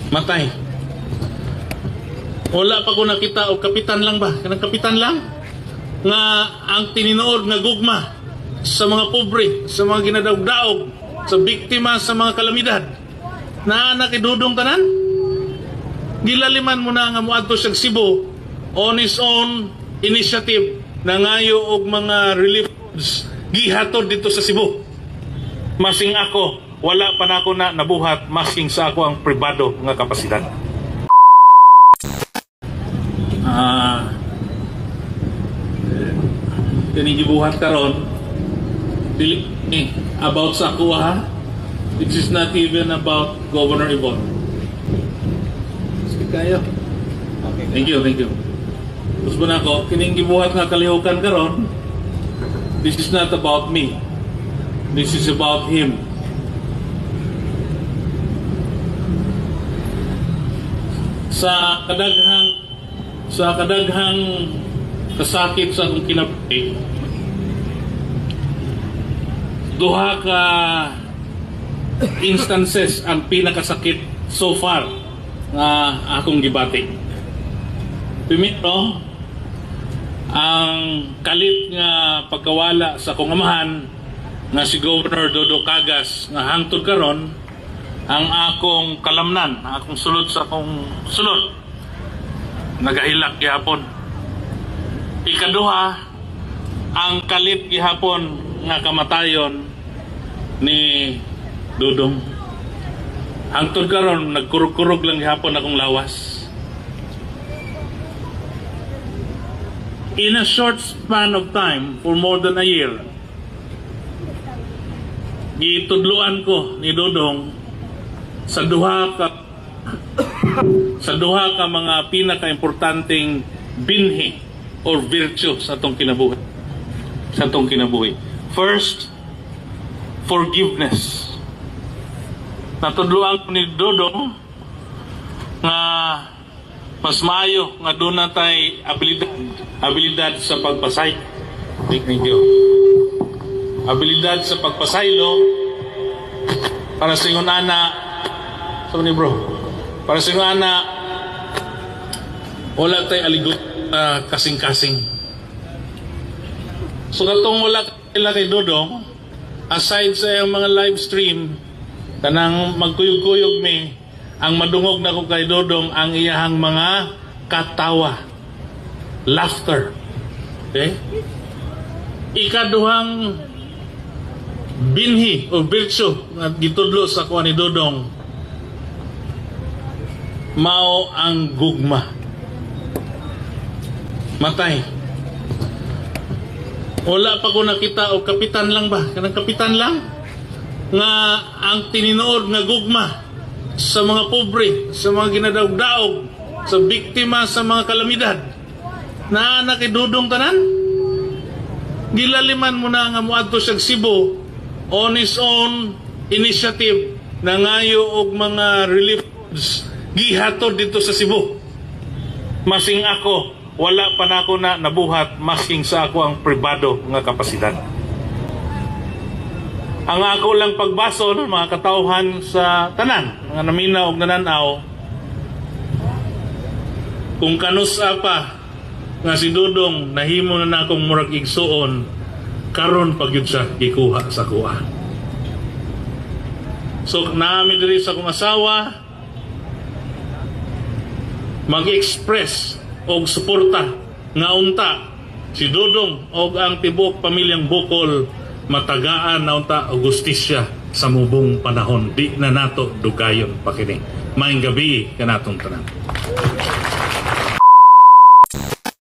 Matay. Wala pa ko nakita o kapitan lang ba? Kanang kapitan lang nga ang tininood nga gugma sa mga pobre, sa mga ginadaog-daog, sa biktima sa mga kalamidad. Na nakidudong tanan? Gilaliman mo na nga muadto sa Cebu on his own initiative na ngayo og mga relief goods gihatod dito sa Cebu. Masing ako, wala pa na ako na nabuhat, masing sa ako ang pribado nga kapasidad. Kinigibuhat karon dili about sa ako ha. This is not even about Governor Ibon. Sige kayo. Okay. Thank you. Tapos mo na ako, kinigibuhat nga kalihukan karon. This is not about me. This is about him. Sa kadaghang kasakit sa akong kinabuhi, duha ka instances ang pinakasakit so far nga akong gibati. Primero, ang kalit nga pagkawala sa akong amahan nga si Governor Dodo Cagas nga hangtod karon ang akong kalamnan, akong sulod sa akong sulod nagahilak gihapon. Ikaduha, ang kalit gihapon nga kamatayon ni Dudong. Hangtod karon nagkurog-kurog lang gihapon akong lawas. In a short span of time, for more than a year, gitudluan ko ni Dudong sa duha ka mga pinaka-importanting binhi or virtue sa atong kinabuhi. First, forgiveness. Natudluan ko ni Dudong nga mas maayo nga doon na tay abilidad sa pagpasay. Thank you. Abilidad sa pagpasaylo para sa ingon ana. So ni bro, para sa ingon ana wala tay aligot kasing-kasing. So katong wala kay Dudong, aside sa iyang mga live stream kanang magkuyog-kuyog mi, ang madungog na ko kay Dudong ang iyahang mga katawa, laughter. Okay? Ikaduhang binhi o virtue nga gitudlo sa kuha ni Dudong mao ang gugma. Matay. Wala pa ko nakita o kapitan lang ba? Kanang kapitan lang nga ang tininood nga gugma sa mga pobre, sa mga ginadaog-daog, sa biktima sa mga kalamidad. Na nakidudong tanan? Gilaliman mo na nga muadto sa Cebu on his own initiative na ngayo og mga relief goods gihatod dito sa Cebu. Masing ako, wala pa na ako na nabuhat, masing sa ako ang pribado nga kapasidad. Ang ako lang pagbaso ng mga katawhan sa tanan, mga naminaw og nananaw, kung kanusa pa nga si Dudong nahimo na akong murag igsuon, karon pagyud siya gikuha sa kuha. So naami diri sa akong asawa mag-express og suporta nga unta si Dudong og ang tibuok pamilyang Bukol matagaan na unta og gustisya sa mubong panahon. Di na nato dugayon pa kini. Maayong gabi kanatong tanan.